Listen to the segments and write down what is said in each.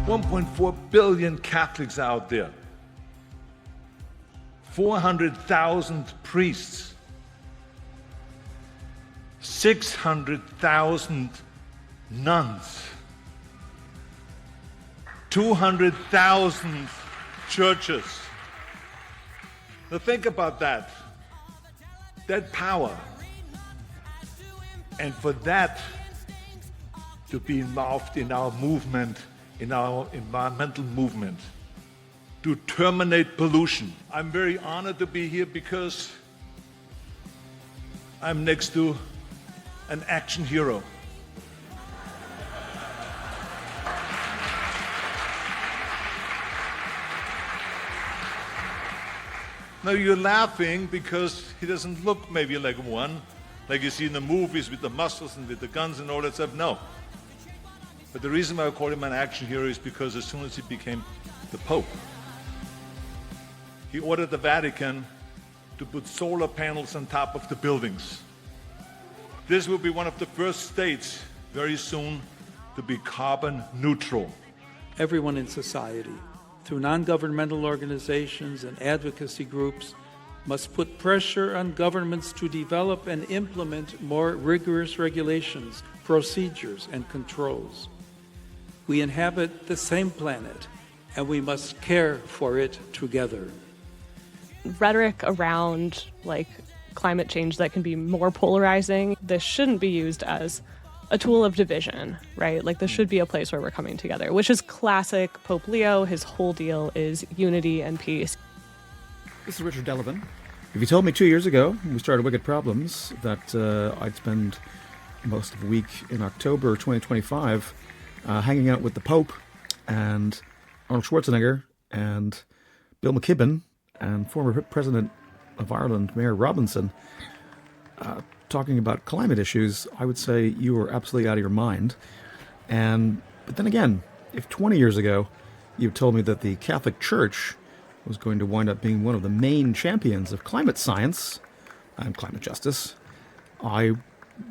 1.4 billion Catholics out there, 400,000 priests, 600,000 nuns, 200,000 churches. Now think about that power. And for that to be involved in our movement, in our environmental movement, to terminate pollution. I'm very honored to be here because I'm next to an action hero. Now you're laughing because he doesn't look maybe like one, like you see in the movies with the muscles and with the guns and all that stuff. No. But the reason why I call him an action hero is because as soon as he became the Pope, he ordered the Vatican to put solar panels on top of the buildings. This will be one of the first states very soon to be carbon neutral. Everyone in society, through non-governmental organizations and advocacy groups, must put pressure on governments to develop and implement more rigorous regulations, procedures, and controls. We inhabit the same planet, and we must care for it together. Rhetoric around climate change that can be more polarizing, this shouldn't be used as a tool of division, right? This should be a place where we're coming together, which is classic Pope Leo. His whole deal is unity and peace. This is Richard Delavan. If you told me 2 years ago, when we started Wicked Problems, that I'd spend most of the week in October 2025 hanging out with the Pope and Arnold Schwarzenegger and Bill McKibben and former President of Ireland, Mayor Robinson, talking about climate issues, I would say you were absolutely out of your mind. But then again, if 20 years ago you told me that the Catholic Church was going to wind up being one of the main champions of climate science and climate justice, I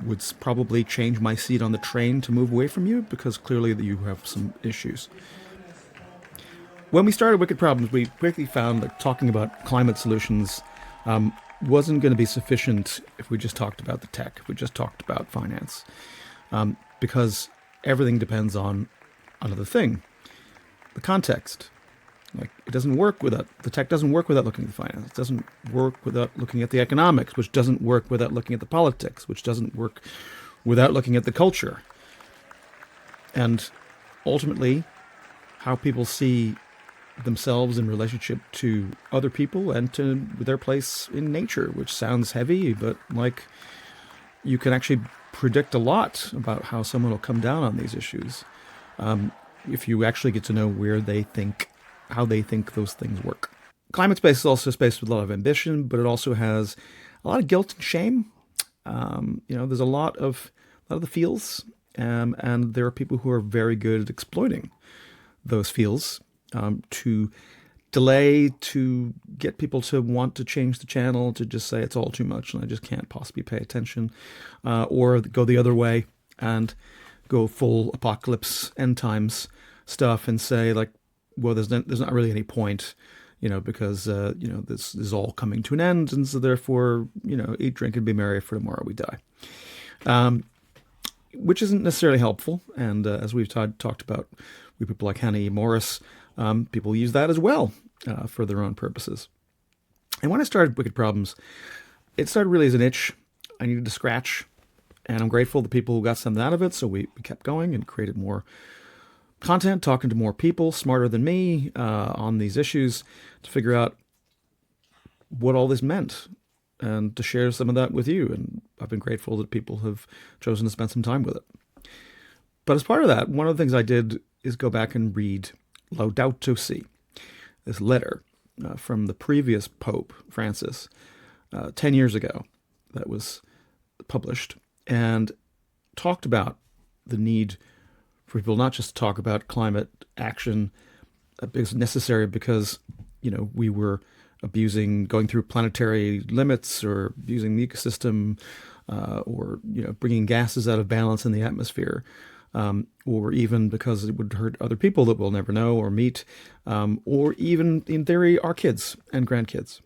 would probably change my seat on the train to move away from you, because clearly you have some issues. When we started Wicked Problems, we quickly found that talking about climate solutions wasn't going to be sufficient if we just talked about the tech, if we just talked about finance, because everything depends on another thing, the context. It doesn't work without, the tech doesn't work without looking at the finance. It doesn't work without looking at the economics, which doesn't work without looking at the politics, which doesn't work without looking at the culture. And ultimately, how people see themselves in relationship to other people and to their place in nature, which sounds heavy, but you can actually predict a lot about how someone will come down on these issues if you actually get to know how they think those things work. Climate space is also a space with a lot of ambition, but it also has a lot of guilt and shame. There's a lot of the feels, and there are people who are very good at exploiting those feels to delay, to get people to want to change the channel, to just say it's all too much and I just can't possibly pay attention, or go the other way and go full apocalypse end times stuff and say well, there's not really any point, because this is all coming to an end, and so therefore eat, drink, and be merry, for tomorrow we die, which isn't necessarily helpful. And as we've talked about with people like Hannah E. Morris, people use that as well for their own purposes. And when I started Wicked Problems, it started really as an itch I needed to scratch, and I'm grateful to people who got something out of it. So we kept going and created more content, talking to more people smarter than me on these issues to figure out what all this meant and to share some of that with you. And I've been grateful that people have chosen to spend some time with it. But as part of that, one of the things I did is go back and read Laudato Si, this letter from the previous Pope, Francis, 10 years ago, that was published, and talked about the need for people not just to talk about climate action because necessary because, we were going through planetary limits or abusing the ecosystem or, bringing gases out of balance in the atmosphere, or even because it would hurt other people that we'll never know or meet, or even, in theory, our kids and grandkids.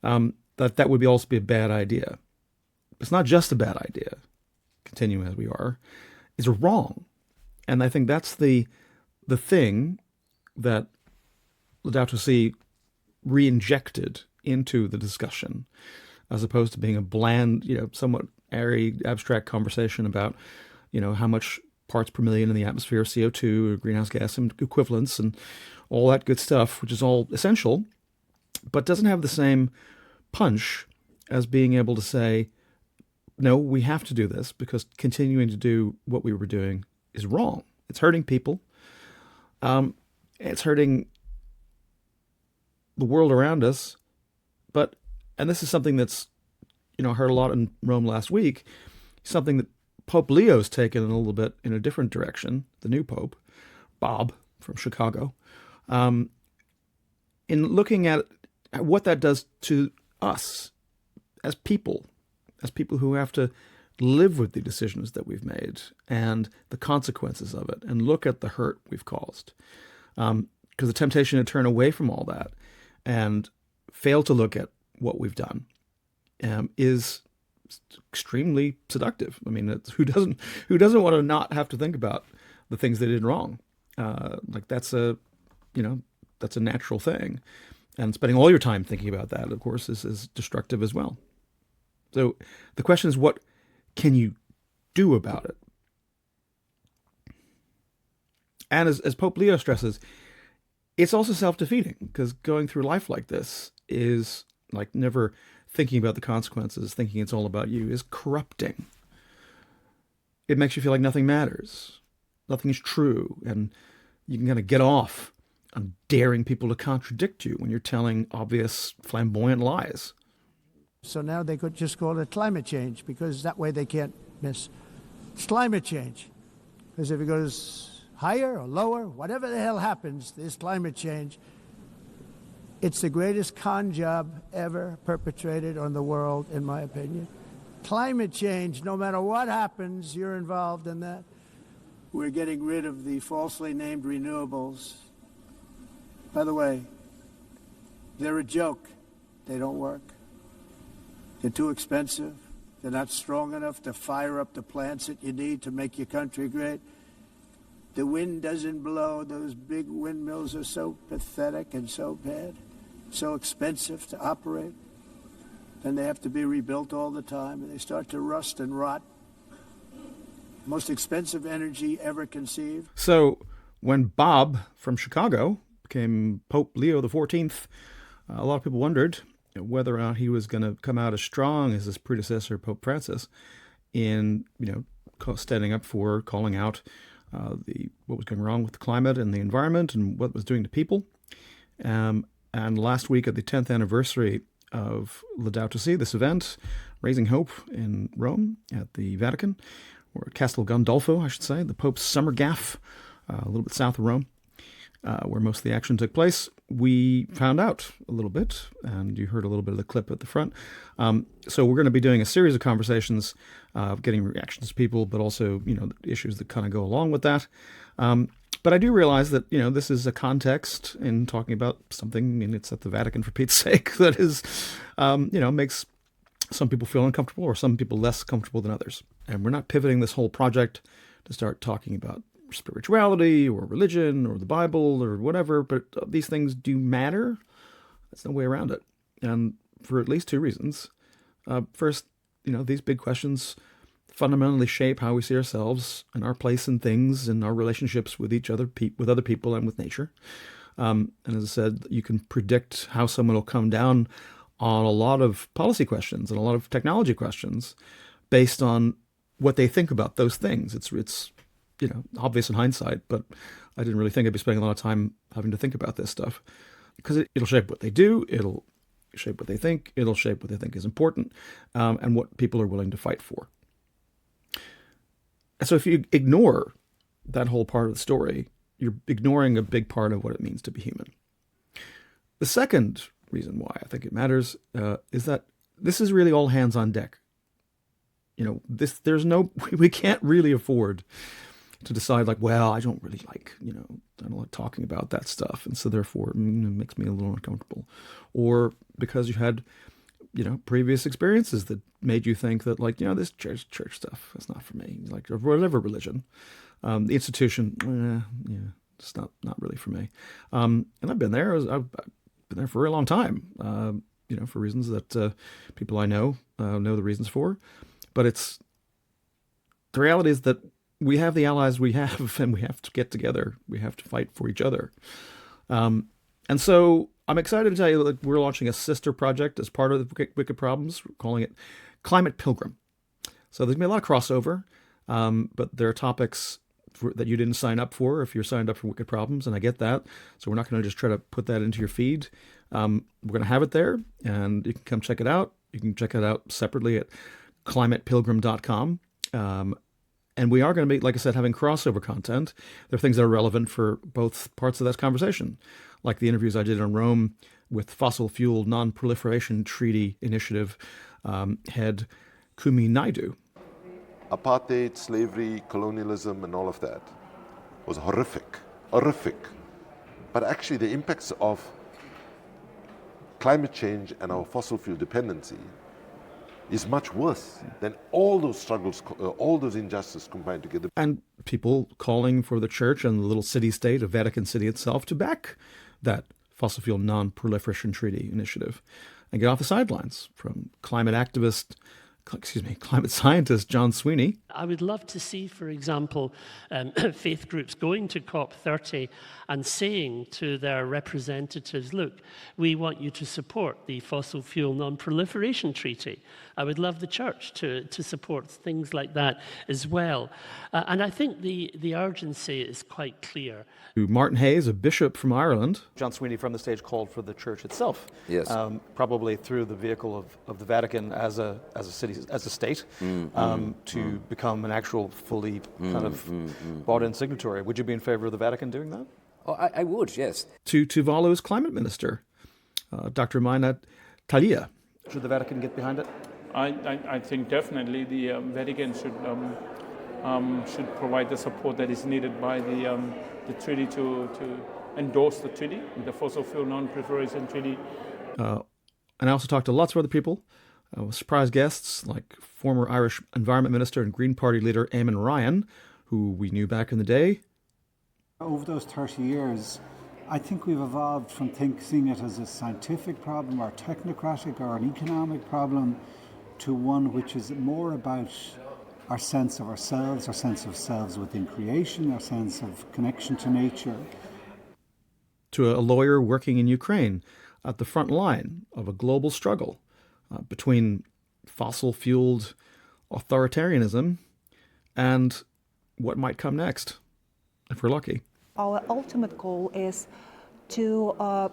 That would also be a bad idea. It's not just a bad idea, continuing as we are. It's wrong. And I think that's the thing that Laudato Si re-injected into the discussion, as opposed to being a bland, somewhat airy, abstract conversation about, how much parts per million in the atmosphere, CO2, or greenhouse gas equivalents, and all that good stuff, which is all essential, but doesn't have the same punch as being able to say, no, we have to do this because continuing to do what we were doing is wrong. It's hurting people. It's hurting the world around us. And this is something that's, I heard a lot in Rome last week, something that Pope Leo's taken a little bit in a different direction, the new Pope, Bob from Chicago, in looking at what that does to us as people who have to live with the decisions that we've made and the consequences of it, and look at the hurt we've caused. Because the temptation to turn away from all that and fail to look at what we've done is extremely seductive. I mean, who doesn't want to not have to think about the things they did wrong? That's a natural thing, and spending all your time thinking about that, of course, is destructive as well. So the question is, what can you do about it? And as Pope Leo stresses, it's also self-defeating, because going through life like this is like never thinking about the consequences, thinking it's all about you, is corrupting. It makes you feel like nothing matters. Nothing is true. And you can kind of get off on daring people to contradict you when you're telling obvious, flamboyant lies. So now they could just call it climate change, because that way they can't miss. It's climate change. Because if it goes higher or lower, whatever the hell happens, there's climate change. It's the greatest con job ever perpetrated on the world, in my opinion. Climate change, no matter what happens, you're involved in that. We're getting rid of the falsely named renewables. By the way, they're a joke. They don't work. They're too expensive. They're not strong enough to fire up the plants that you need to make your country great. The wind doesn't blow. Those big windmills are so pathetic and so bad, so expensive to operate. And they have to be rebuilt all the time, and they start to rust and rot. Most expensive energy ever conceived. So when Bob from Chicago became Pope Leo XIV, a lot of people wondered whether or not he was going to come out as strong as his predecessor, Pope Francis, in standing up for calling out what was going wrong with the climate and the environment and what it was doing to people. And last week, at the 10th anniversary of Laudato Si, this event, Raising Hope in Rome at the Vatican, or Castel Gandolfo, I should say, the Pope's summer gaff, a little bit south of Rome, where most of the action took place, we found out a little bit, and you heard a little bit of the clip at the front. So we're going to be doing a series of conversations, getting reactions to people, but also, the issues that kind of go along with that. But I do realize that, this is a context in talking about something, and it's at the Vatican, for Pete's sake, that is, makes some people feel uncomfortable or some people less comfortable than others. And we're not pivoting this whole project to start talking about spirituality or religion or the Bible or whatever, but these things do matter. There's no way around it. And for at least two reasons. First, these big questions fundamentally shape how we see ourselves and our place in things and our relationships with each other, with other people, and with nature. And as I said, you can predict how someone will come down on a lot of policy questions and a lot of technology questions based on what they think about those things. It's obvious in hindsight, but I didn't really think I'd be spending a lot of time having to think about this stuff, because it'll shape what they do, it'll shape what they think, it'll shape what they think is important, and what people are willing to fight for. And so if you ignore that whole part of the story, you're ignoring a big part of what it means to be human. The second reason why I think it matters is that this is really all hands on deck. We can't really afford to decide like, well, I don't really like, I don't like talking about that stuff. And so therefore it makes me a little uncomfortable. Or because you had, previous experiences that made you think that like, this church stuff, that's not for me. Like whatever religion, the institution, it's not really for me. And I've been there. I've been there for a very long time, for reasons that people I know the reasons for. But the reality is that we have the allies we have, and we have to get together. We have to fight for each other. And so I'm excited to tell you that we're launching a sister project as part of the Wicked Problems. We're calling it Climate Pilgrim. So there's going to be a lot of crossover, but there are topics that you didn't sign up for if you're signed up for Wicked Problems, and I get that. So we're not going to just try to put that into your feed. We're going to have it there, and you can come check it out. You can check it out separately at climatepilgrim.com. And we are going to be, like I said, having crossover content. There are things that are relevant for both parts of that conversation, like the interviews I did in Rome with Fossil Fuel Non-Proliferation Treaty Initiative head Kumi Naidu. Apartheid, slavery, colonialism, and all of that was horrific. But actually the impacts of climate change and our fossil fuel dependency is much worse than all those struggles, all those injustices combined together. And people calling for the church and the little city-state of Vatican City itself to back that fossil fuel non-proliferation treaty initiative and get off the sidelines, from climate scientist John Sweeney. I would love to see, for example, faith groups going to COP30 and saying to their representatives, look, we want you to support the Fossil Fuel Non-Proliferation Treaty. I would love the church to support things like that as well. And I think the urgency is quite clear. Martin Hayes, a bishop from Ireland. John Sweeney from the stage called for the church itself, yes, probably through the vehicle of the Vatican as a city, as a state, to become an actual fully kind of bought-in signatory. Would you be in favor of the Vatican doing that? Oh, I would, yes. To Tuvalu's climate minister, Dr. Minat Talia. Should the Vatican get behind it? I think definitely the Vatican should provide the support that is needed by the treaty to endorse the treaty, the Fossil Fuel Non-Proliferation Treaty. And I also talked to lots of other people, surprise guests like former Irish Environment Minister and Green Party leader Eamon Ryan, who we knew back in the day. Over those 30 years, I think we've evolved from seeing it as a scientific problem or technocratic or an economic problem to one which is more about our sense of ourselves, our sense of selves within creation, our sense of connection to nature. To a lawyer working in Ukraine at the front line of a global struggle between fossil-fueled authoritarianism and what might come next, if we're lucky. Our ultimate goal is to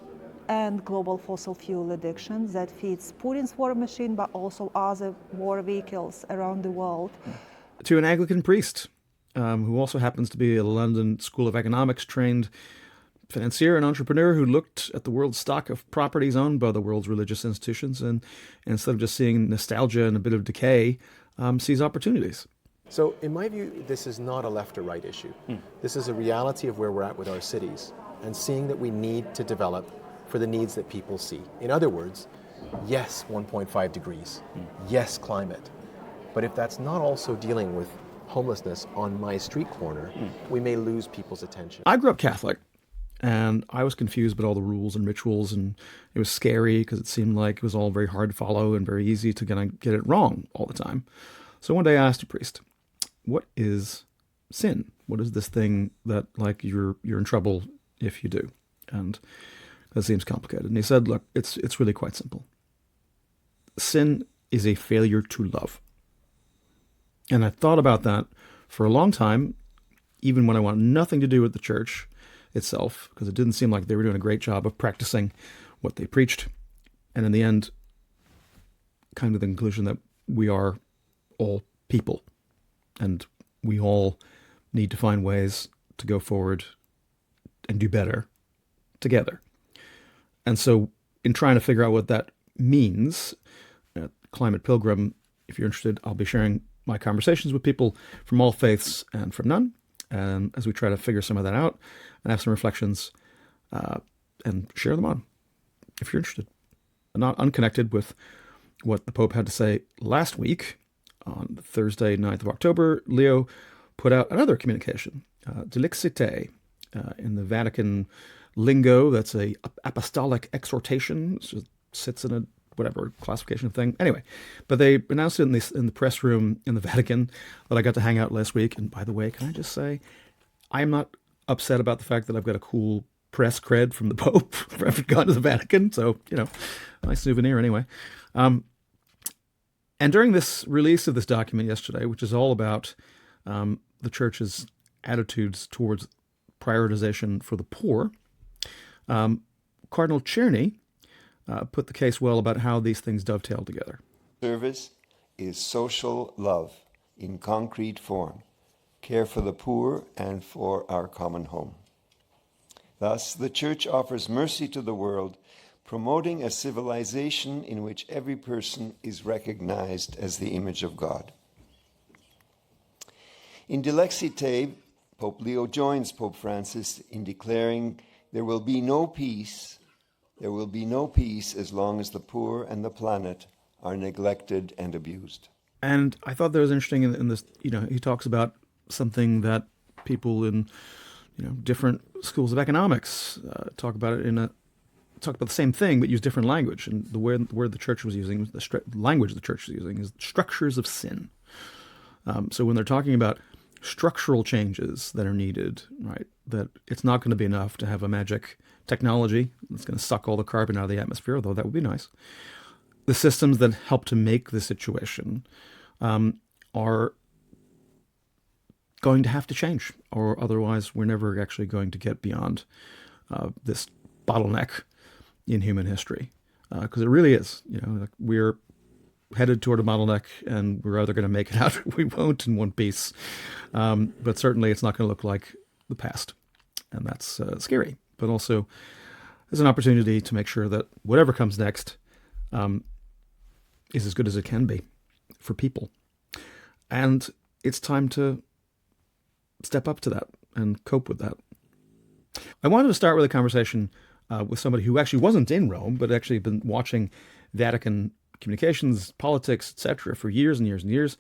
end global fossil fuel addiction that feeds Putin's war machine, but also other war vehicles around the world. To an Anglican priest who also happens to be a London School of Economics trained financier and entrepreneur who looked at the world's stock of properties owned by the world's religious institutions and instead of just seeing nostalgia and a bit of decay, sees opportunities. So in my view, this is not a left or right issue. This is a reality of where we're at with our cities and seeing that we need to develop for the needs that people see. In other words, yes, 1.5 degrees, yes, climate. But if that's not also dealing with homelessness on my street corner, we may lose people's attention. I grew up Catholic, and I was confused about all the rules and rituals, and it was scary because it seemed like it was all very hard to follow and very easy to get it wrong all the time. So one day I asked a priest, what is sin? What is this thing that like you're in trouble if you do? And that seems complicated. And he said, look, it's really quite simple. Sin is a failure to love. And I thought about that for a long time, even when I wanted nothing to do with the church itself, because it didn't seem like they were doing a great job of practicing what they preached. And in the end, kind of the conclusion that we are all people and we all need to find ways to go forward and do better together. And so in trying to figure out what that means, at Climate Pilgrim, if you're interested, I'll be sharing my conversations with people from all faiths and from none. and as we try to figure some of that out and have some reflections and share them on, if you're interested. Not unconnected with what the Pope had to say last week, on Thursday, 9th of October, Leo put out another communication, Dilixite, in the Vatican lingo. That's a apostolic exhortation. So it sits in a whatever classification thing. Anyway, but they announced it in the press room in the Vatican that I got to hang out last week. And by the way, can I just say, I'm not upset about the fact that I've got a cool press cred from the Pope for having gone to the Vatican. So, nice souvenir anyway. And during this release of this document yesterday, which is all about the Church's attitudes towards prioritization for the poor, Cardinal Czerny put the case well about how these things dovetail together. Service is social love in concrete form, care for the poor and for our common home. Thus, the Church offers mercy to the world, promoting a civilization in which every person is recognized as the image of God. In Dilexite, Pope Leo joins Pope Francis in declaring there will be no peace as long as the poor and the planet are neglected and abused. And I thought that was interesting in this, he talks about something that people in, different schools of economics talk about the same thing, but use different language. And the word the Church was using, the language the Church was using, is structures of sin. So when they're talking about structural changes that are needed, right, that it's not going to be enough to have a magic technology that's going to suck all the carbon out of the atmosphere, although that would be nice. The systems that help to make the situation are going to have to change, or otherwise we're never actually going to get beyond this bottleneck in human history. Because it really is, we're headed toward a bottleneck, and we're either going to make it out or we won't in one piece. But certainly it's not going to look like the past. And that's scary, but also there's an opportunity to make sure that whatever comes next is as good as it can be for people. And it's time to step up to that and cope with that. I wanted to start with a conversation with somebody who actually wasn't in Rome, but actually been watching Vatican communications, politics, etc. for years and years and years.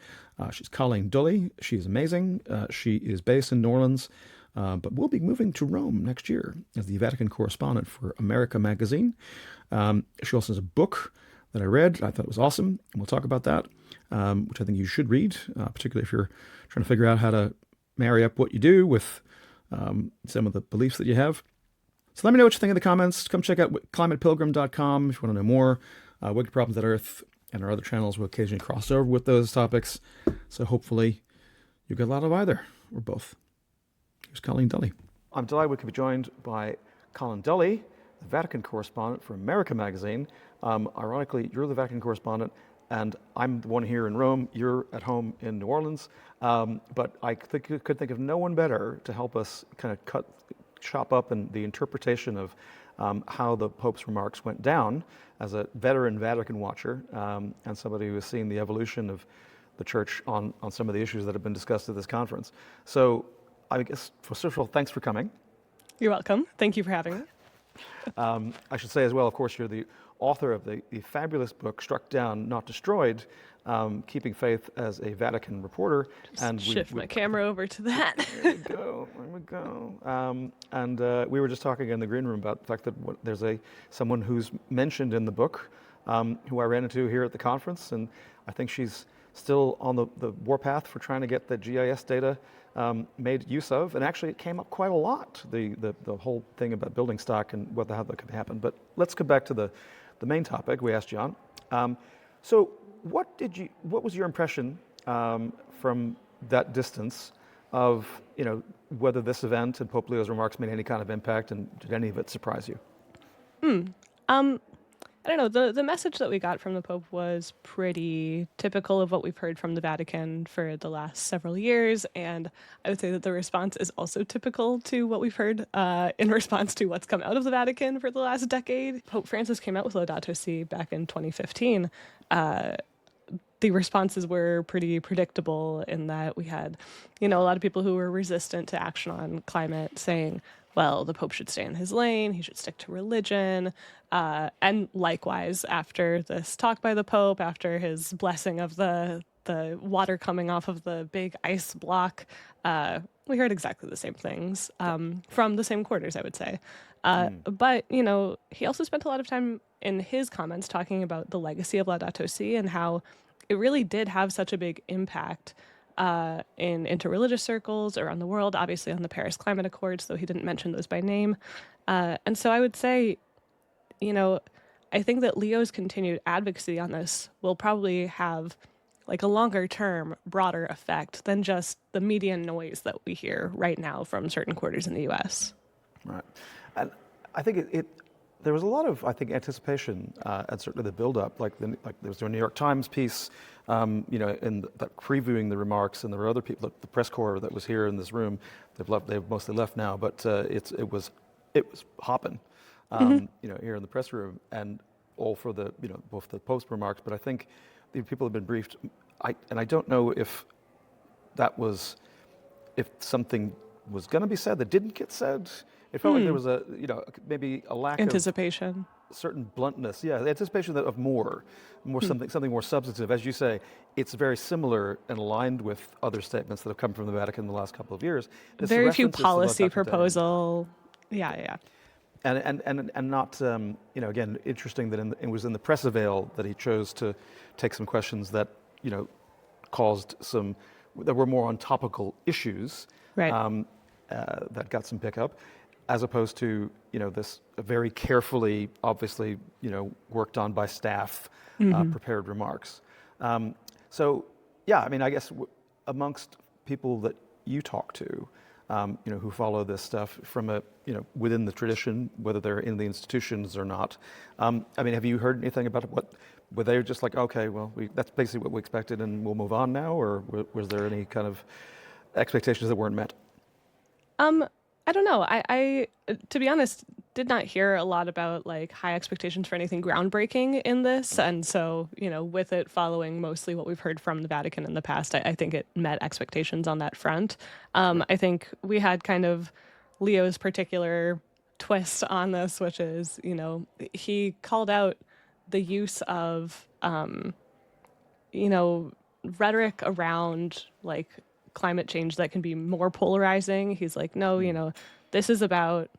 She's Colleen Dully. She's amazing. She is based in New Orleans, but will be moving to Rome next year as the Vatican correspondent for America magazine. She also has a book that I read. I thought it was awesome, and we'll talk about that, which I think you should read, particularly if you're trying to figure out how to marry up what you do with some of the beliefs that you have. So let me know what you think in the comments. Come check out climatepilgrim.com if you want to know more. Wicked Problems at Earth and our other channels will occasionally cross over with those topics. So hopefully you get a lot of either or both. Here's Colleen Dully. I'm delighted we could be joined by Colleen Dully, the Vatican correspondent for America magazine. Ironically, you're the Vatican correspondent, and I'm the one here in Rome. You're at home in New Orleans. But I could think of no one better to help us kind of chop up in the interpretation of how the Pope's remarks went down as a veteran Vatican watcher and somebody who has seen the evolution of the Church on some of the issues that have been discussed at this conference. So I guess, first of all, thanks for coming. You're welcome. Thank you for having me. I should say as well, of course, you're the author of the fabulous book, Struck Down, Not Destroyed, Keeping Faith as a Vatican Reporter. And shift my camera over to that. There we go. And we were just talking in the green room about the fact that there's someone who's mentioned in the book who I ran into here at the conference, and I think she's still on the warpath for trying to get the GIS data made use of, and actually it came up quite a lot, the whole thing about building stock and how that could happen. But let's get back to the main topic we asked John. So what was your impression from that distance of whether this event and Pope Leo's remarks made any kind of impact, and did any of it surprise you? I don't know, the message that we got from the Pope was pretty typical of what we've heard from the Vatican for the last several years, and I would say that the response is also typical to what we've heard in response to what's come out of the Vatican for the last decade. Pope Francis came out with Laudato Si back in 2015, the responses were pretty predictable in that we had, a lot of people who were resistant to action on climate saying, well, the Pope should stay in his lane, he should stick to religion. And likewise, after this talk by the Pope, after his blessing of the water coming off of the big ice block, we heard exactly the same things from the same quarters, I would say. But, he also spent a lot of time in his comments talking about the legacy of Laudato Si and how it really did have such a big impact in interreligious circles around the world, obviously on the Paris Climate Accords, though he didn't mention those by name. And so I would say, I think that Leo's continued advocacy on this will probably have like a longer term, broader effect than just the media noise that we hear right now from certain quarters in the U.S. Right. And I think there was a lot of, anticipation and certainly the build-up. Like there was a New York Times piece, in that previewing the remarks, and there were other people, the press corps that was here in this room. They've mostly left now, but it was hopping, here in the press room, and all for the both the post remarks. But I think the people have been briefed. I don't know if something was going to be said that didn't get said. It felt like there was maybe a lack anticipation, of certain bluntness. Yeah, the anticipation of more something more substantive. As you say, it's very similar and aligned with other statements that have come from the Vatican in the last couple of years. There's very few policy proposal. Yeah. And not again, interesting that it was in the press avail that he chose to take some questions that caused some that were more on topical issues, right? That got some pickup, as opposed to this very carefully, obviously worked on by staff, prepared remarks. So yeah, I guess amongst people that you talk to, who follow this stuff from within the tradition, whether they're in the institutions or not. Have you heard anything about what? Were they just like, okay, well, that's basically what we expected, and we'll move on now, or was there any kind of expectations that weren't met? I don't know. I to be honest, did not hear a lot about like high expectations for anything groundbreaking in this. And so, with it following mostly what we've heard from the Vatican in the past, I think it met expectations on that front. I think we had kind of Leo's particular twist on this, which is, he called out the use of, rhetoric around like climate change that can be more polarizing. He's like, no, this is about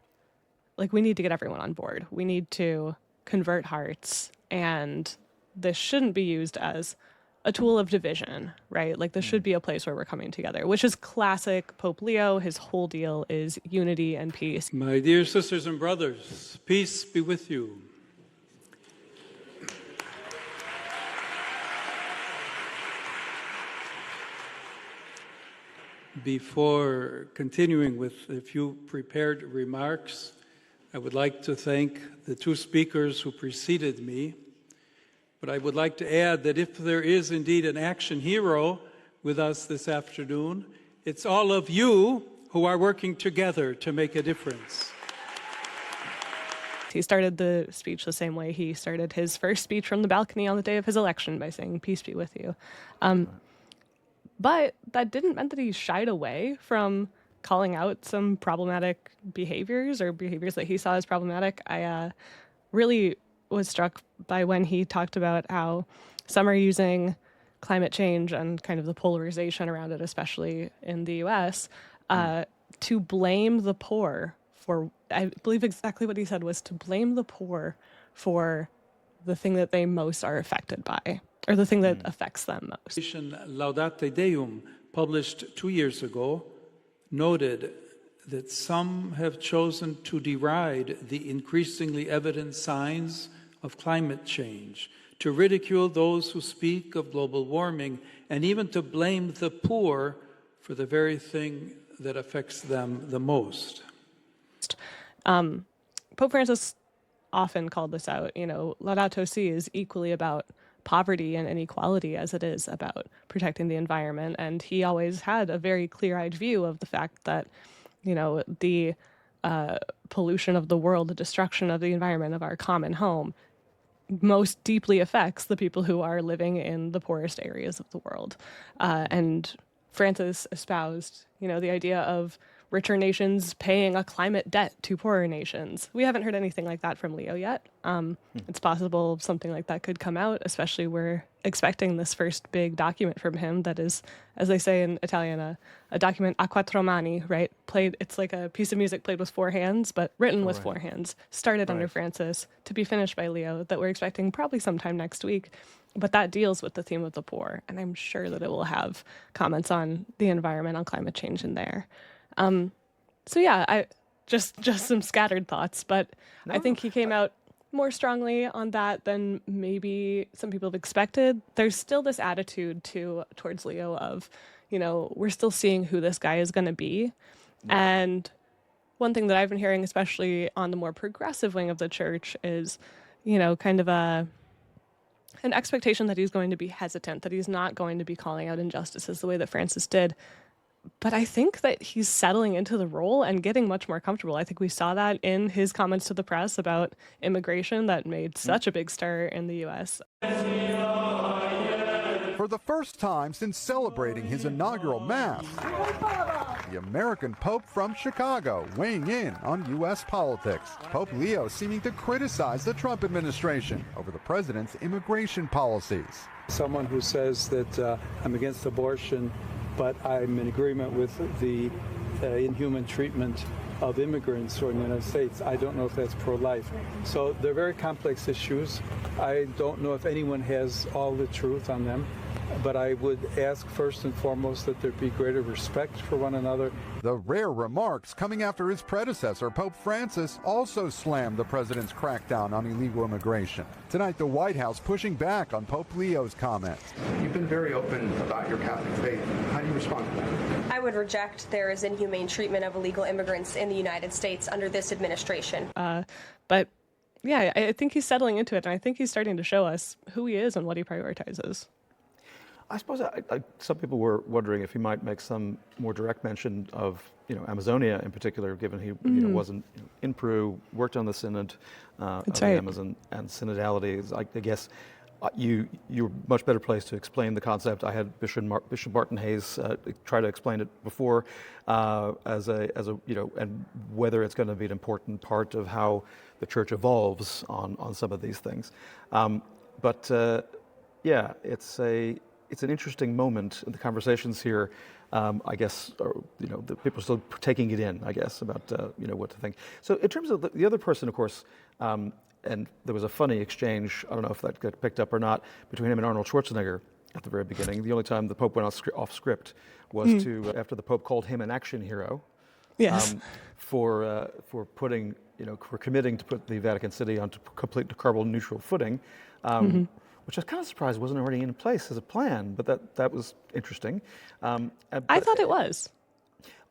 like, we need to get everyone on board. We need to convert hearts, and this shouldn't be used as a tool of division, right? Like this should be a place where we're coming together, which is classic Pope Leo. His whole deal is unity and peace. My dear sisters and brothers, peace be with you. Before continuing with a few prepared remarks, I would like to thank the two speakers who preceded me. But I would like to add that if there is indeed an action hero with us this afternoon, it's all of you who are working together to make a difference. He started the speech the same way he started his first speech from the balcony on the day of his election, by saying, "Peace be with you." But that didn't mean that he shied away from calling out some problematic behaviors or behaviors that he saw as problematic. I really was struck by when he talked about how some are using climate change and kind of the polarization around it, especially in the U.S., to blame the poor for, I believe exactly what he said was to blame the poor for the thing that they most are affected by, or the thing that affects them most. Laudato Deum, published 2 years ago, noted that some have chosen to deride the increasingly evident signs of climate change, to ridicule those who speak of global warming, and even to blame the poor for the very thing that affects them the most. Pope Francis often called this out. Laudato Si is equally about poverty and inequality as it is about protecting the environment. And he always had a very clear-eyed view of the fact that, the pollution of the world, the destruction of the environment, of our common home, most deeply affects the people who are living in the poorest areas of the world. And Francis espoused, the idea of richer nations paying a climate debt to poorer nations. We haven't heard anything like that from Leo yet. It's possible something like that could come out, especially we're expecting this first big document from him that is, as they say in Italian, a document a quattro mani, right? It's like a piece of music played with four hands, but written with four hands. Started under Francis to be finished by Leo, that we're expecting probably sometime next week. But that deals with the theme of the poor, and I'm sure that it will have comments on the environment, on climate change in there. So yeah, I just some scattered thoughts, but I think he came out more strongly on that than maybe some people have expected. There's still this attitude towards Leo of, we're still seeing who this guy is going to be. And one thing that I've been hearing, especially on the more progressive wing of the church, is, kind of an expectation that he's going to be hesitant, that he's not going to be calling out injustices the way that Francis did. But I think that he's settling into the role and getting much more comfortable. I think we saw that in his comments to the press about immigration that made such a big stir in the U.S. For the first time since celebrating his inaugural Mass, the American Pope from Chicago weighing in on U.S. politics. Pope Leo seeming to criticize the Trump administration over the president's immigration policies. Someone who says that I'm against abortion, but I'm in agreement with the inhuman treatment of immigrants who are in the United States. I don't know if that's pro-life. So they're very complex issues. I don't know if anyone has all the truth on them, but I would ask first and foremost that there be greater respect for one another. The rare remarks coming after his predecessor, Pope Francis, also slammed the president's crackdown on illegal immigration. Tonight, the White House pushing back on Pope Leo's comments. You've been very open about your Catholic faith. How do you respond to that? I would reject there is inhumane treatment of illegal immigrants in the United States under this administration. But yeah, I think he's settling into it, and I think he's starting to show us who he is and what he prioritizes. I suppose some people were wondering if he might make some more direct mention of, Amazonia in particular, given he wasn't in Peru, worked on the Synod of the Amazon and synodality. I guess you're much better placed to explain the concept. I had Bishop Martin Hayes try to explain it before as a and whether it's going to be an important part of how the church evolves on some of these things. It's an interesting moment in the conversations here. I guess, the people are still taking it in, I guess, about, what to think. So in terms of the other person, of course, and there was a funny exchange, I don't know if that got picked up or not, between him and Arnold Schwarzenegger at the very beginning. The only time the Pope went off script was after the Pope called him an action hero. Yes. For putting, for committing to put the Vatican City onto complete carbon neutral footing. Which I was kind of surprised wasn't already in place as a plan, but that was interesting. I thought it was.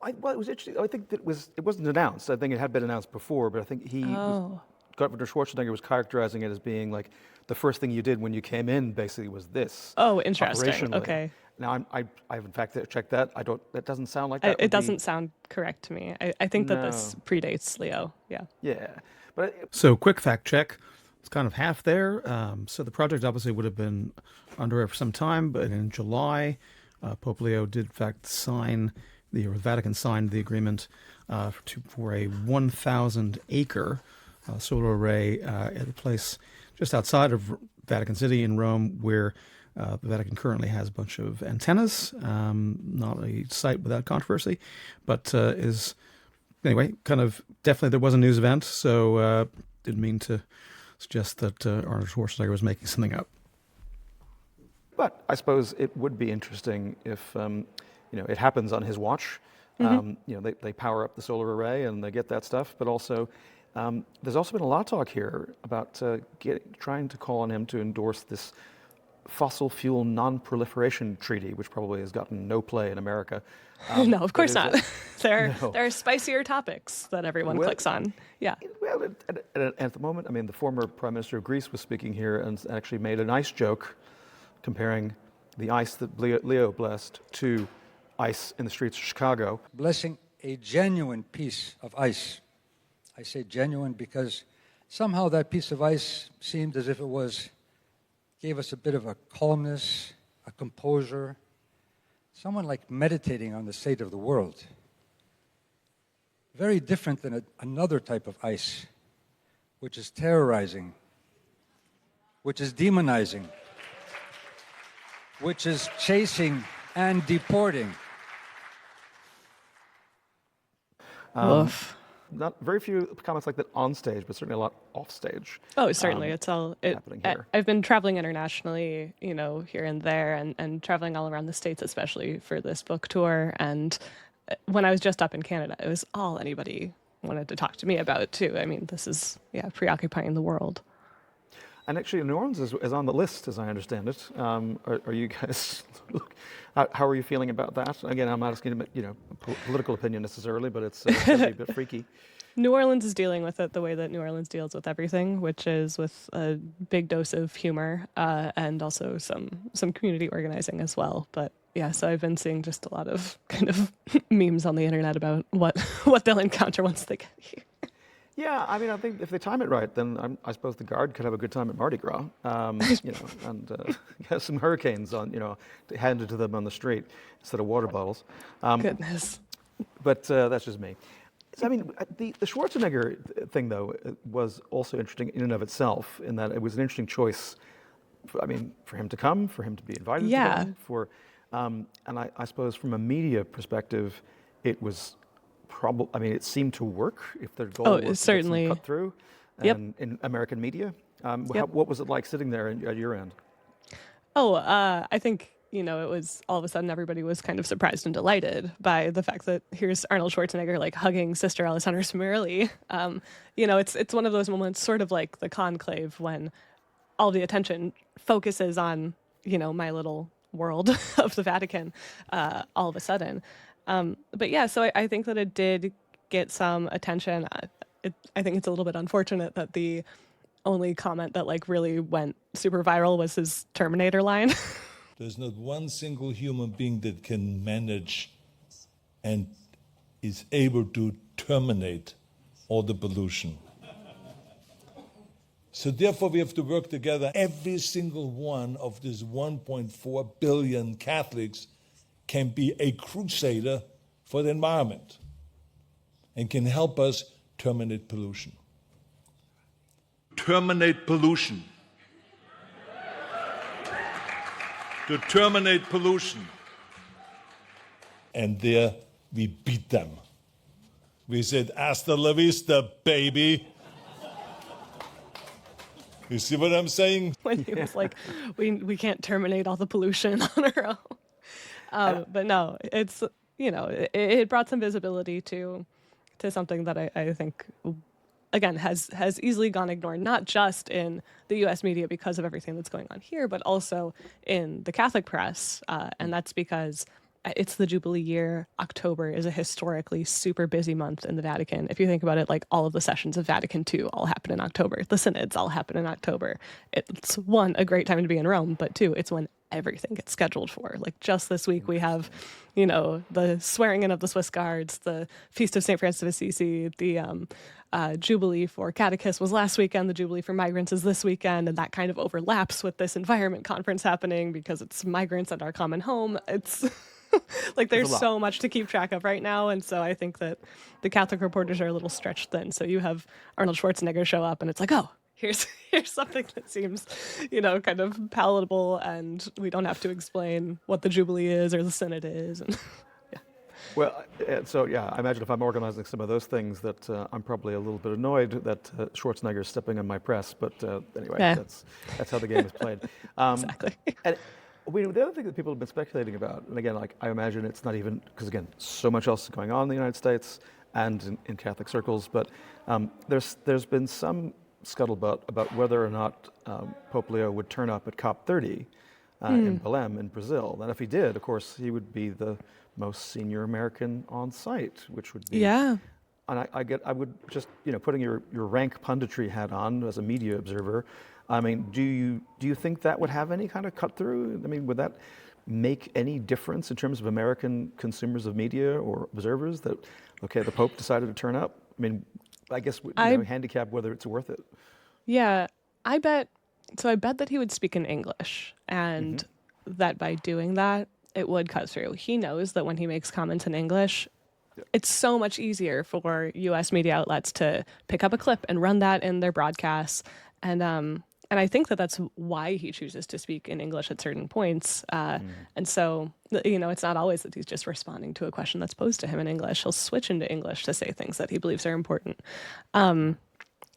It was interesting. I think that it wasn't announced. I think it had been announced before, but I think Governor Schwarzenegger was characterizing it as being like the first thing you did when you came in basically was this. Oh, interesting. Okay. Now I've in fact checked that. That doesn't sound like that. It doesn't sound correct to me. I think that this predates Leo. Yeah. Yeah. But so quick fact check. It's kind of half there. So the project obviously would have been underway for some time, but in July, Pope Leo did in fact the Vatican signed the agreement for a 1,000-acre solar array at a place just outside of Vatican City in Rome, where the Vatican currently has a bunch of antennas. Not a site without controversy, but is anyway kind of definitely there was a news event. So didn't mean to suggest that Arnold Schwarzenegger was making something up. But I suppose it would be interesting if, it happens on his watch. They power up the solar array and they get that stuff. But also, there's also been a lot of talk here about trying to call on him to endorse this fossil fuel non-proliferation treaty, which probably has gotten no play in America. No, of course not. There are spicier topics that everyone clicks on. Yeah. Well, at the moment, the former Prime Minister of Greece was speaking here and actually made a nice joke comparing the ice that Leo blessed to ice in the streets of Chicago. Blessing a genuine piece of ice. I say genuine because somehow that piece of ice seemed as if it gave us a bit of a calmness, a composure, someone like meditating on the state of the world. Very different than another type of ice, which is terrorizing, which is demonizing, which is chasing and deporting. Not very few comments like that on stage, but certainly a lot off stage. Oh, certainly. Happening here. I've been traveling internationally, here and there, and traveling all around the States, especially for this book tour. And when I was just up in Canada, it was all anybody wanted to talk to me about, too. I mean, this is, preoccupying the world. And actually, New Orleans is on the list, as I understand it. Are you guys? How are you feeling about that? Again, I'm not asking political opinion necessarily, but it's a bit freaky. New Orleans is dealing with it the way that New Orleans deals with everything, which is with a big dose of humor and also some community organizing as well. But yeah, so I've been seeing just a lot of kind of memes on the internet about what they'll encounter once they get here. Yeah, I mean, I think if they time it right, then I suppose the Guard could have a good time at Mardi Gras, and have some hurricanes handed to them on the street instead of water bottles. Goodness. But that's just me. So, I mean, the Schwarzenegger thing, though, was also interesting in and of itself, in that it was an interesting choice. For him to come, for him to be invited to come, and I suppose from a media perspective, it was. It seemed to work if their goal was certainly. To get some cut through in American media. What was it like sitting there at your end? I think, it was all of a sudden everybody was kind of surprised and delighted by the fact that here's Arnold Schwarzenegger like hugging Sister Alessandra Smirli. It's one of those moments, sort of like the conclave, when all the attention focuses on, my little world of the Vatican all of a sudden. But yeah, so I think that it did get some attention. I think it's a little bit unfortunate that the only comment that really went super viral was his Terminator line. There's not one single human being that can manage and is able to terminate all the pollution. So therefore we have to work together. Every single one of these 1.4 billion Catholics can be a crusader for the environment and can help us terminate pollution. Terminate pollution. To terminate pollution. And there we beat them. We said, hasta la vista, baby. You see what I'm saying? When he was like, we can't terminate all the pollution on our own. But no, it's, it brought some visibility to something that I think, again, has easily gone ignored, not just in the U.S. media because of everything that's going on here, but also in the Catholic press. And that's because it's the Jubilee year. October is a historically super busy month in the Vatican. If you think about it, all of the sessions of Vatican II all happen in October. The synods all happen in October. It's, one, a great time to be in Rome, but two, it's when everything gets scheduled for. Just this week we have, the swearing in of the Swiss Guards, the Feast of St. Francis of Assisi, the Jubilee for Catechists was last weekend, the Jubilee for Migrants is this weekend, and that kind of overlaps with this environment conference happening because it's migrants and our common home. It's there's so much to keep track of right now, and so I think that the Catholic reporters are a little stretched thin. So you have Arnold Schwarzenegger show up, and it's like, oh, here's something that seems, kind of palatable, and we don't have to explain what the Jubilee is or the Synod is. And Well, I imagine if I'm organizing some of those things that I'm probably a little bit annoyed that Schwarzenegger is stepping on my press. But anyway, that's how the game is played. Exactly. And the other thing that people have been speculating about, and again, I imagine it's not even, because again, so much else is going on in the United States and in Catholic circles, but there's been some scuttlebutt about whether or not Pope Leo would turn up at COP30 in Belém in Brazil. And if he did, of course, he would be the most senior American on site, which would be... Yeah. And I would just, putting your rank punditry hat on as a media observer, do you think that would have any kind of cut through? Would that make any difference in terms of American consumers of media or observers that, okay, the Pope decided to turn up? I guess, handicap whether it's worth it. Yeah, I bet that he would speak in English, and that by doing that, it would cut through. He knows that when he makes comments in English, it's so much easier for U.S. media outlets to pick up a clip and run that in their broadcasts. And I think that that's why he chooses to speak in English at certain points. And so, it's not always that he's just responding to a question that's posed to him in English. He'll switch into English to say things that he believes are important.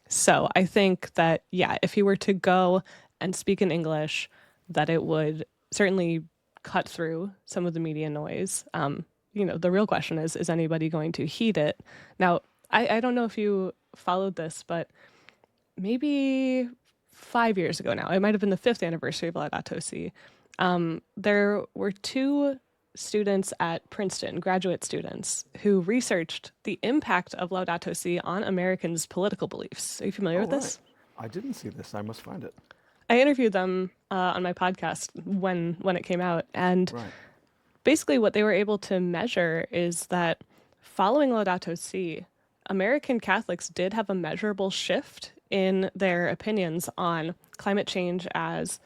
So I think that, if he were to go and speak in English, that it would certainly cut through some of the media noise. The real question is anybody going to heed it? Now, I don't know if you followed this, but maybe 5 years ago now, it might have been the 5th anniversary of Laudato Si, there were 2 students at Princeton, graduate students, who researched the impact of Laudato Si on Americans' political beliefs. Are you familiar with this? I didn't see this. I must find it. I interviewed them on my podcast when it came out, and basically what they were able to measure is that following Laudato Si, American Catholics did have a measurable shift in their opinions on climate change as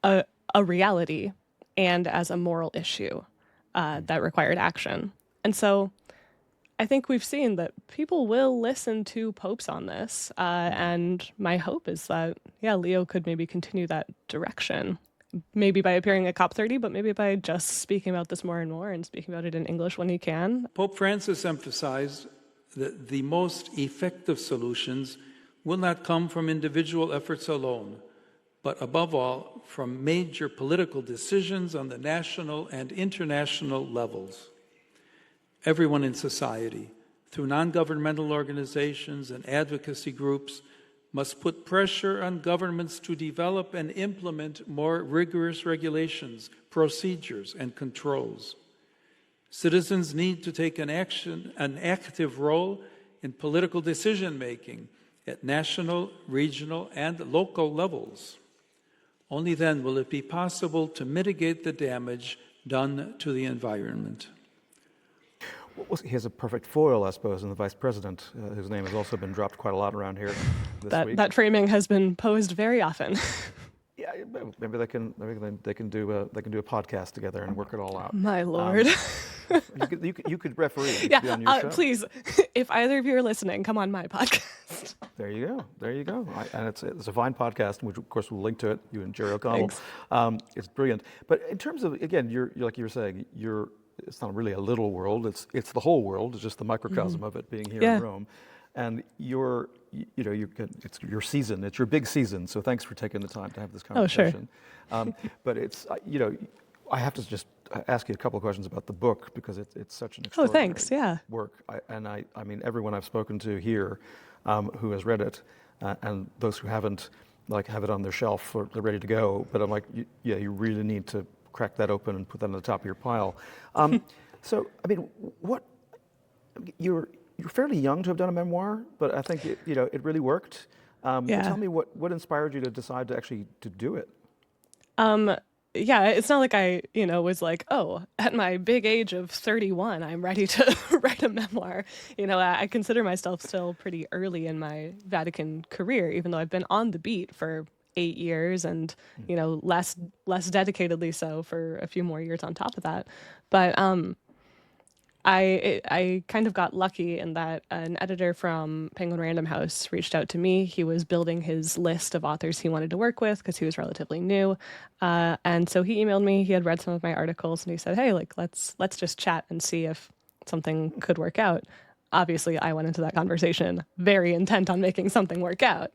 a reality and as a moral issue that required action. And so I think we've seen that people will listen to popes on this. And my hope is that, Leo could maybe continue that direction. Maybe by appearing at COP30, but maybe by just speaking about this more and more and speaking about it in English when he can. Pope Francis emphasized that the most effective solutions will not come from individual efforts alone, but above all, from major political decisions on the national and international levels. Everyone in society, through non-governmental organizations and advocacy groups, must put pressure on governments to develop and implement more rigorous regulations, procedures, and controls. Citizens need to take an active role in political decision-making at national, regional, and local levels. Only then will it be possible to mitigate the damage done to the environment. He has a perfect foil, I suppose, in the vice president, whose name has also been dropped quite a lot around here this week. That framing has been posed very often. Yeah, maybe they can do a podcast together and work it all out. My lord. You could referee. Yeah, be on your show. Please, if either of you are listening, come on my podcast. There you go. And it's a fine podcast, which of course we'll link to it. You and Jerry O'Connell. Thanks. It's brilliant. But in terms of, again, you're like you were saying, it's not really a little world. It's the whole world. It's just the microcosm of it being here in Rome. And it's your season. It's your big season. So thanks for taking the time to have this conversation. Oh, sure. But it's I have to just ask you a couple of questions about the book because it's such an extraordinary work. I mean, everyone I've spoken to here who has read it, and those who haven't, have it on their shelf or they're ready to go. But I'm like, you really need to crack that open and put that on the top of your pile. So, I mean, you're fairly young to have done a memoir, but I think it really worked. Tell me what inspired you to decide to actually to do it. It's not like I, was like, oh, at my big age of 31, I'm ready to write a memoir. I consider myself still pretty early in my Vatican career, even though I've been on the beat for 8 years and, less dedicatedly so for a few more years on top of that. But I kind of got lucky in that an editor from Penguin Random House reached out to me. He was building his list of authors he wanted to work with because he was relatively new. And so he emailed me. He had read some of my articles and he said, hey, let's just chat and see if something could work out. Obviously, I went into that conversation very intent on making something work out.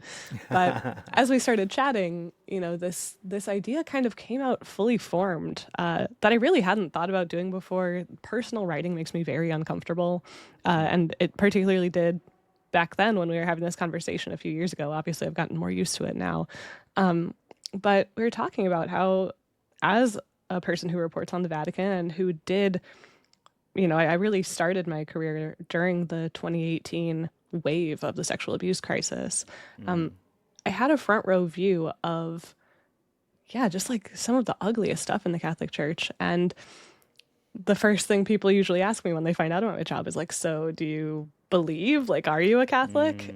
But as we started chatting, this idea kind of came out fully formed that I really hadn't thought about doing before. Personal writing makes me very uncomfortable. And it particularly did back then when we were having this conversation a few years ago. Obviously, I've gotten more used to it now. But we were talking about how, as a person who reports on the Vatican and who did... I really started my career during the 2018 wave of the sexual abuse crisis. I had a front row view of, just like some of the ugliest stuff in the Catholic Church. And the first thing people usually ask me when they find out about my job is like, so do you believe? Like, are you a Catholic?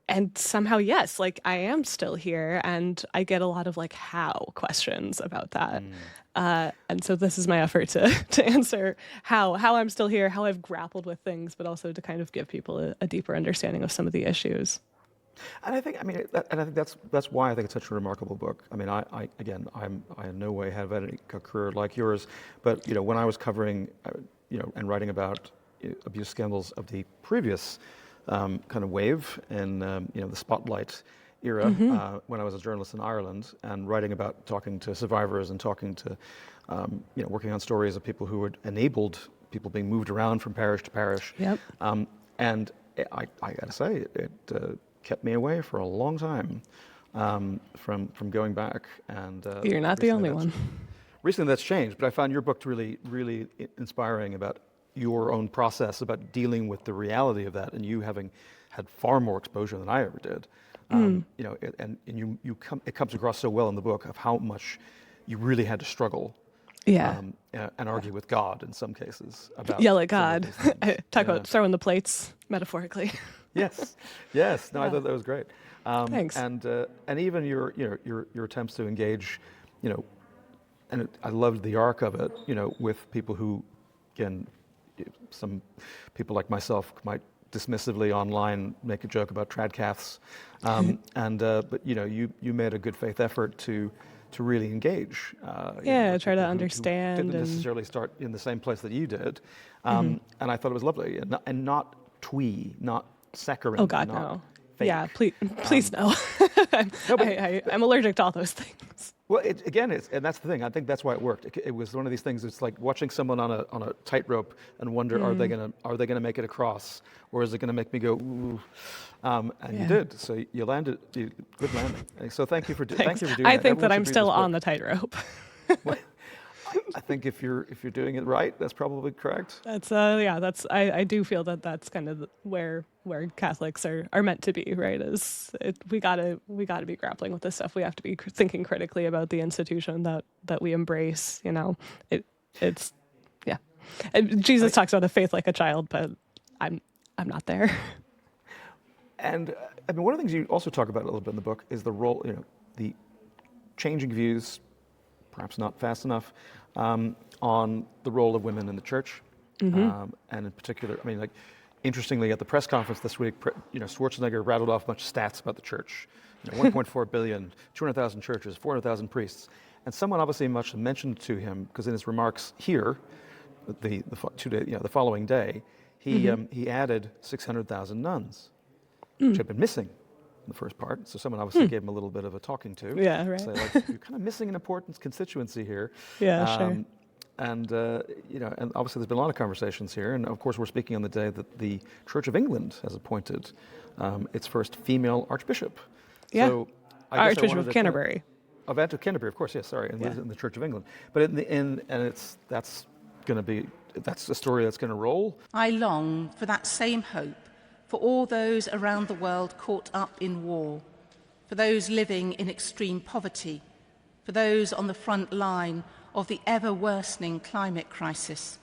And somehow, yes, like I am still here, and I get a lot of like how questions about that. And so this is my effort to answer how I'm still here, how I've grappled with things, but also to kind of give people a deeper understanding of some of the issues. And I think that's why I think it's such a remarkable book. I mean, I in no way have any career like yours, but when I was covering, and writing about abuse scandals of the previous kind of wave in the Spotlight era, when I was a journalist in Ireland and writing about talking to survivors and talking to working on stories of people who had enabled people being moved around from parish to parish. Yep. And I gotta say, it kept me away for a long time from going back. And you're not the only one. Recently that's changed, but I found your book to really inspiring about your own process about dealing with the reality of that, and you having had far more exposure than I ever did. It comes across so well in the book of how much you really had to struggle. And argue with God in some cases about yell at God. Talk about throwing the plates metaphorically. Yes. No, I thought that was great. Thanks. And even your attempts to engage, and I loved the arc of it, with people who, again, some people like myself might dismissively online make a joke about tradcaths, but you made a good faith effort to really engage. Try to understand. Who didn't necessarily start in the same place that you did, and I thought it was lovely, and not twee, not saccharine. Oh God, not no. fake. Yeah, please no. I'm allergic to all those things. Well, and that's the thing. I think that's why it worked. It was one of these things. It's like watching someone on a tightrope and wonder, are they gonna make it across, or is it gonna make me go ooh? You did. So you landed. Good landing. So thank you for doing that. I think that I'm still on the tightrope. I think if you're doing it right, that's probably correct. That's I do feel that that's kind of where Catholics are meant to be, right? We gotta be grappling with this stuff. We have to be thinking critically about the institution that we embrace. It's And Jesus talks about a faith like a child, but I'm not there. And I mean, one of the things you also talk about a little bit in the book is the role, the changing views, perhaps not fast enough, on the role of women in the church, and in particular, I mean, like, interestingly, at the press conference this week, Schwarzenegger rattled off a bunch of stats about the church. 1.4 billion, 200,000 churches, 400,000 priests, and someone obviously must have mentioned to him, because in his remarks here, the following day, he added 600,000 nuns, which had been missing in the first part. So someone obviously gave him a little bit of a talking to. Yeah, right. Say, like, you're kind of missing an important constituency here. Yeah, sure. And and obviously there's been a lot of conversations here, and of course we're speaking on the day that the Church of England has appointed its first female archbishop. Yeah, so Archbishop of Canterbury. Of Canterbury, of course, yes. Sorry, in the Church of England. But that's a story that's going to roll. I long for that same hope for all those around the world caught up in war, for those living in extreme poverty, for those on the front line of the ever-worsening climate crisis,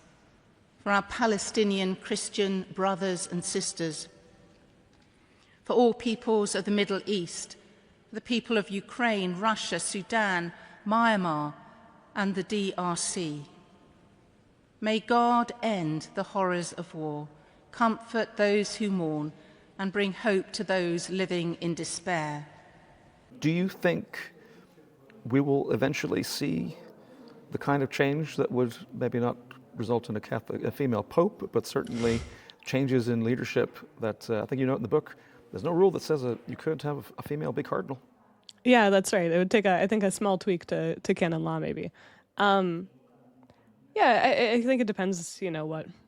for our Palestinian Christian brothers and sisters, for all peoples of the Middle East, for the people of Ukraine, Russia, Sudan, Myanmar, and the DRC. May God end the horrors of war, comfort those who mourn, and bring hope to those living in despair. Do you think we will eventually see the kind of change that would maybe not result in a female pope, but certainly changes in leadership that I think you note in the book? There's no rule that says you couldn't have a female be cardinal. Yeah, that's right. It would take I think a small tweak to canon law, maybe. I think it depends,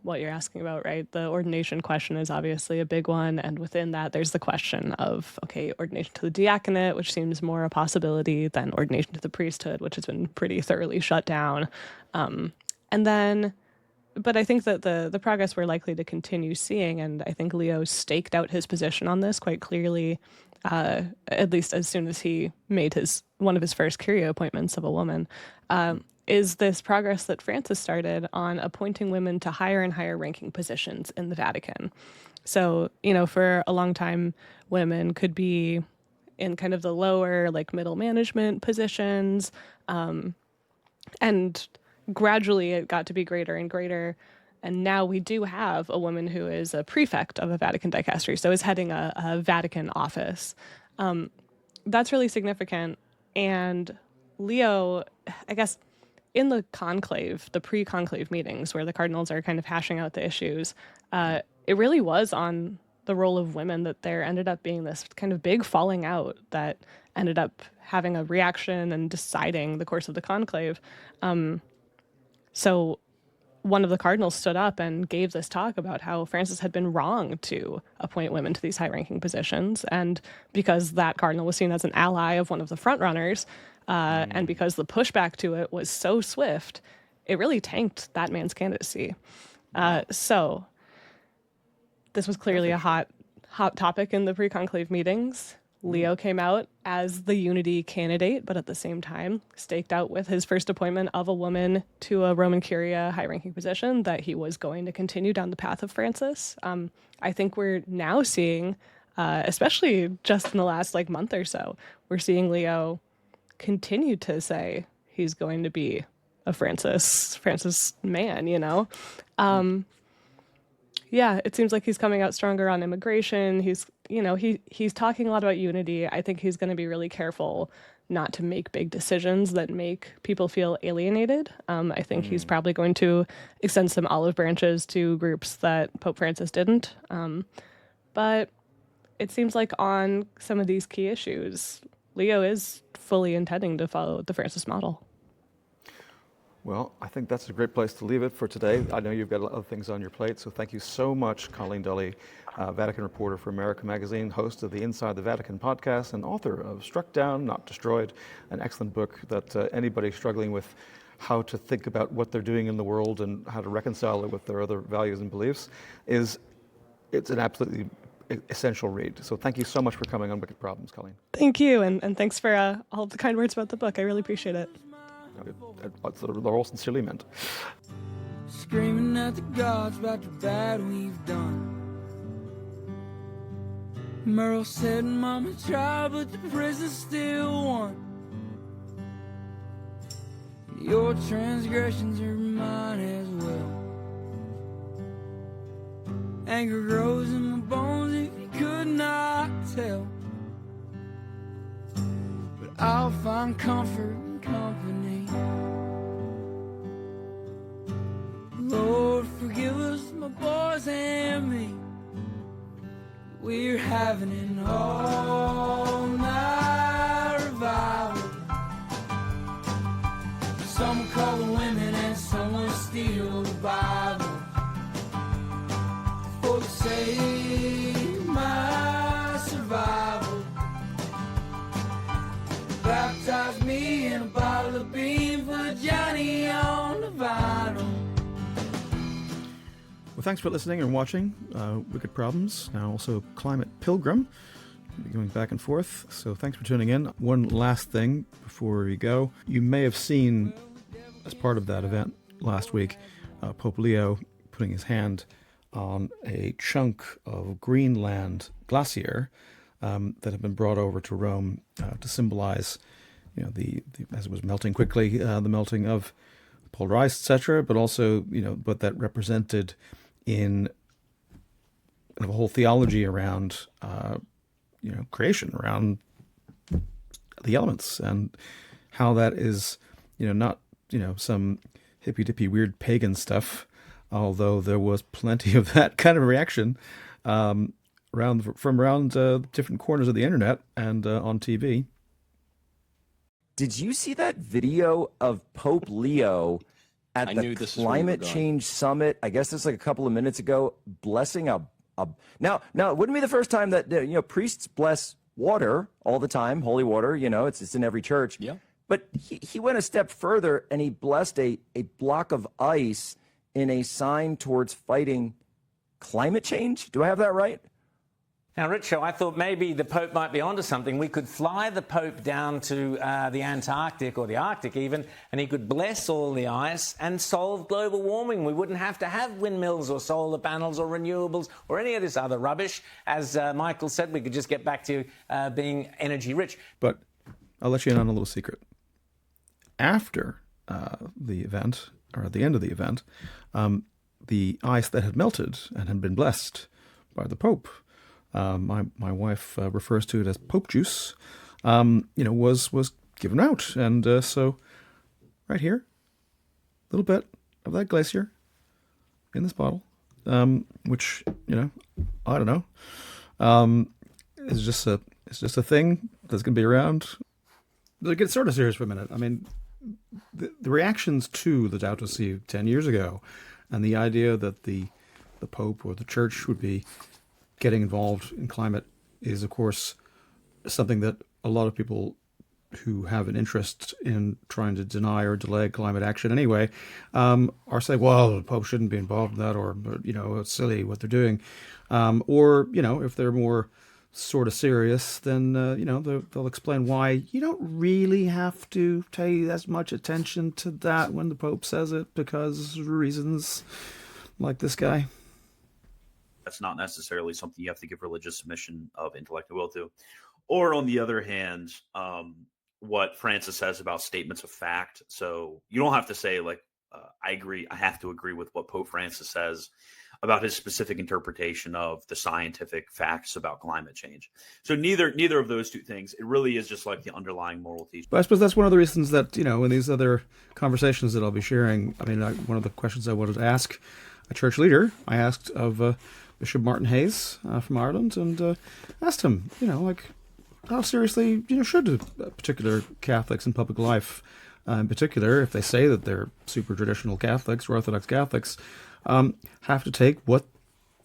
what you're asking about, right? The ordination question is obviously a big one, and within that, there's the question of, ordination to the diaconate, which seems more a possibility than ordination to the priesthood, which has been pretty thoroughly shut down. But I think that the progress we're likely to continue seeing, and I think Leo staked out his position on this quite clearly, at least as soon as he made one of his first curia appointments of a woman, is this progress that Francis started on appointing women to higher and higher ranking positions in the Vatican. So, for a long time, women could be in kind of the lower, like middle management positions. And gradually it got to be greater and greater. And now we do have a woman who is a prefect of a Vatican dicastery, so is heading a Vatican office. That's really significant. And Leo, I guess, in the conclave, the pre-conclave meetings where the cardinals are kind of hashing out the issues, it really was on the role of women that there ended up being this kind of big falling out that ended up having a reaction and deciding the course of the conclave. So one of the cardinals stood up and gave this talk about how Francis had been wrong to appoint women to these high-ranking positions. And because that cardinal was seen as an ally of one of the frontrunners, and because the pushback to it was so swift, it really tanked that man's candidacy. So this was clearly a hot topic in the pre-conclave meetings. Leo came out as the unity candidate, but at the same time staked out with his first appointment of a woman to a Roman Curia high-ranking position that he was going to continue down the path of Francis. I think we're now seeing, especially just in the last month or so, we're seeing Leo continue to say he's going to be a Francis man, Yeah, it seems like he's coming out stronger on immigration. He's talking a lot about unity. I think he's going to be really careful not to make big decisions that make people feel alienated. I think he's probably going to extend some olive branches to groups that Pope Francis didn't. But it seems like on some of these key issues, Leo is fully intending to follow the Francis model. Well, I think that's a great place to leave it for today. I know you've got a lot of things on your plate, so thank you so much, Colleen Dully, Vatican reporter for America Magazine, host of the Inside the Vatican podcast, and author of Struck Down, Not Destroyed, an excellent book that anybody struggling with how to think about what they're doing in the world and how to reconcile it with their other values and beliefs, it's an absolutely essential read. So thank you so much for coming on Wicked Problems, Colleen. Thank you, and thanks for all the kind words about the book. I really appreciate it. They're all sincerely meant. Screaming at the gods about the bad we've done. Merle said Mama tried, but the prison still won. Your transgressions are mine as well. Anger grows in my bones if you could not tell. But I'll find comfort in company. Lord, forgive us, my boys and me. We're having an all-night revival. Some will call the women and some will steal the Bible. For the sake of my survival, baptize me in a bottle of bean for Johnny on the vinyl. Well, thanks for listening and watching Wicked Problems, now also Climate Pilgrim. We'll be going back and forth, so thanks for tuning in. One last thing before we go. You may have seen, as part of that event last week, Pope Leo putting his hand on a chunk of Greenland glacier that had been brought over to Rome to symbolize, the as it was melting quickly, the melting of polar ice, etc., but also, what that represented in a whole theology around, creation, around the elements, and how that is, not, some hippy-dippy weird pagan stuff, although there was plenty of that kind of reaction from around different corners of the internet and on TV. Did you see that video of Pope Leo at the climate change summit? I guess it's like a couple of minutes ago, blessing now it wouldn't be the first time that priests bless water all the time, holy water. It's in every church. Yeah. But he went a step further and he blessed a block of ice in a sign towards fighting climate change. Do I have that right? Now, Richo, I thought maybe the Pope might be onto something. We could fly the Pope down to the Antarctic or the Arctic even, and he could bless all the ice and solve global warming. We wouldn't have to have windmills or solar panels or renewables or any of this other rubbish. As Michael said, we could just get back to being energy rich. But I'll let you in on a little secret. After the event, or at the end of the event, the ice that had melted and had been blessed by the Pope, my wife refers to it as Pope juice, was given out. And so right here, a little bit of that glacier in this bottle, which, I don't know, is just a thing that's going to be around. To get sort of serious for a minute, I mean, the reactions to the Laudato Si 10 years ago and the idea that the Pope or the Church would be getting involved in climate is, of course, something that a lot of people who have an interest in trying to deny or delay climate action anyway are saying, well, the Pope shouldn't be involved in that, or, it's silly what they're doing. Or, if they're more sort of serious, then, they'll explain why you don't really have to pay as much attention to that when the Pope says it, because reasons like this guy. That's not necessarily something you have to give religious submission of intellect and will to. Or on the other hand, what Francis says about statements of fact. So you don't have to say I agree. I have to agree with what Pope Francis says about his specific interpretation of the scientific facts about climate change. So neither of those two things. It really is just like the underlying moral teaching. But I suppose that's one of the reasons that, in these other conversations that I'll be sharing, one of the questions I wanted to ask a church leader, I asked of Bishop Martin Hayes from Ireland, and asked him, how seriously, should particular Catholics in public life, in particular, if they say that they're super traditional Catholics or Orthodox Catholics, have to take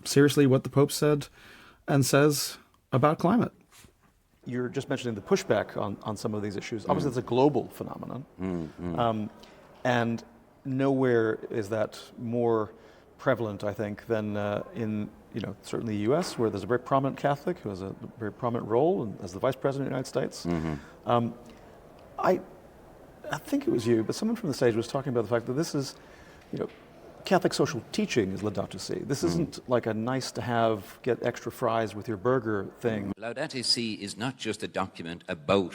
seriously what the Pope said and says about climate. You're just mentioning the pushback on some of these issues. Obviously, it's a global phenomenon. And nowhere is that more prevalent, I think, than in certainly the U.S., where there's a very prominent Catholic who has a very prominent role as the Vice President of the United States. I think it was you, but someone from the stage was talking about the fact that this is, Catholic social teaching is Laudato Si. This isn't like a nice to have, get extra fries with your burger thing. Laudato Si is not just a document about,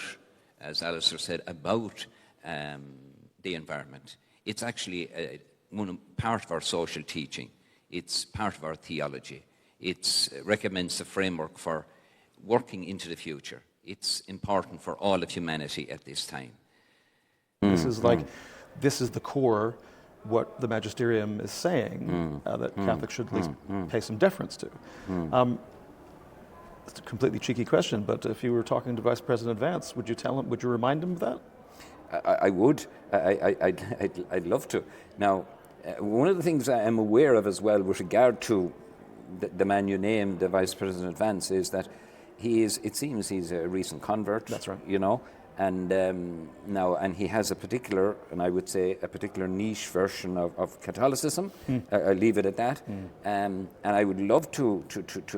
as Alistair said, about the environment. It's actually part of our social teaching. It's part of our theology. It recommends a framework for working into the future. It's important for all of humanity at this time. This is this is the core, what the magisterium is saying, that Catholics should at least pay some deference to. It's a completely cheeky question, but if you were talking to Vice President Vance, would you remind him of that? I would. I'd love to. Now, one of the things I am aware of as well with regard to the man you named, the Vice President Vance, is that it seems he's a recent convert. That's right. And he has a particular, and I would say a particular niche version of Catholicism. I'll leave it at that. And I would love to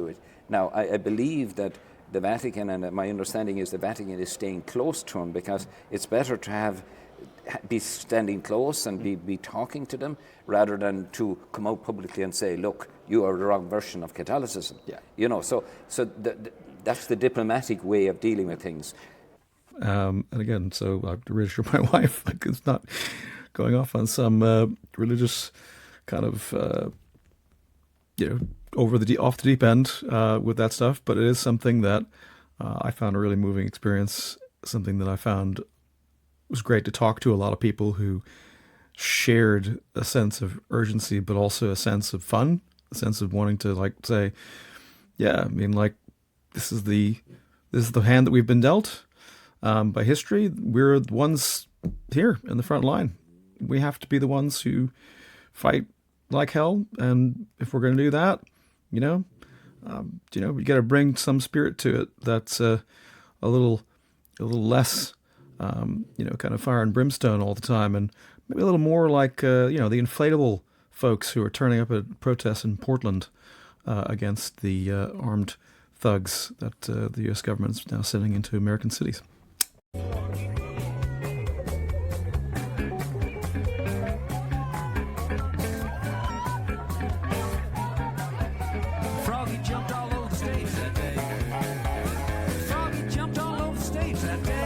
it. Now, I believe that the Vatican, and my understanding is the Vatican is staying close to him, because it's better to be standing close and be talking to them rather than to come out publicly and say, look, you are the wrong version of Catholicism. Yeah. So that's the diplomatic way of dealing with things. And again, so I have to reassure my wife, it's not going off on some religious kind of, off the deep end with that stuff. But it is something that I found a really moving experience, something that I found was great to talk to a lot of people who shared a sense of urgency, but also a sense of fun, a sense of wanting to say, this is the hand that we've been dealt. By history, we're the ones here in the front line. We have to be the ones who fight like hell, and if we're going to do that, we got to bring some spirit to it that's a little less, kind of fire and brimstone all the time, and maybe a little more like the inflatable folks who are turning up at protests in Portland against the armed thugs that the U.S. government is now sending into American cities. Froggy jumped all over the stage that day. Froggy jumped all over the stage that day.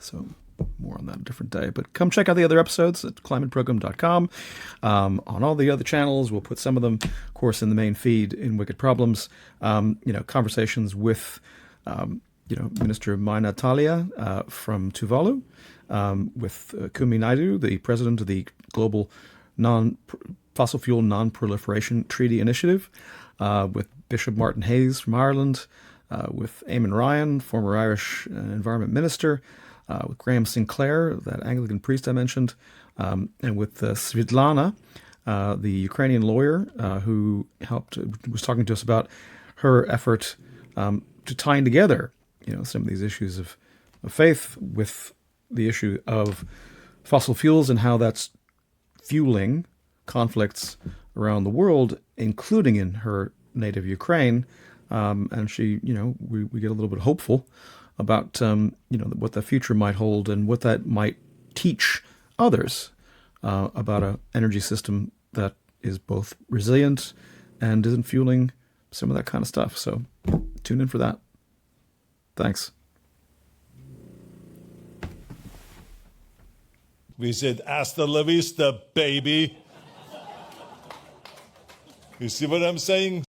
So more on that a different day. But come check out the other episodes at climateprogram.com. On all the other channels, we'll put some of them, of course, in the main feed in Wicked Problems. Conversations with, Minister Mai Natalia from Tuvalu, with Kumi Naidu, the president of the Global Fossil Fuel Non-Proliferation Treaty Initiative, with Bishop Martin Hayes from Ireland, with Eamon Ryan, former Irish Environment Minister, with Graham Sinclair, that Anglican priest I mentioned, and with Svitlana, the Ukrainian lawyer who was talking to us about her effort to tying together, some of these issues of faith with the issue of fossil fuels and how that's fueling conflicts around the world, including in her native Ukraine. And she, we get a little bit hopeful about, what the future might hold and what that might teach others about an energy system that is both resilient and isn't fueling some of that kind of stuff. So tune in for that. Thanks. We said, hasta la vista, baby. You see what I'm saying?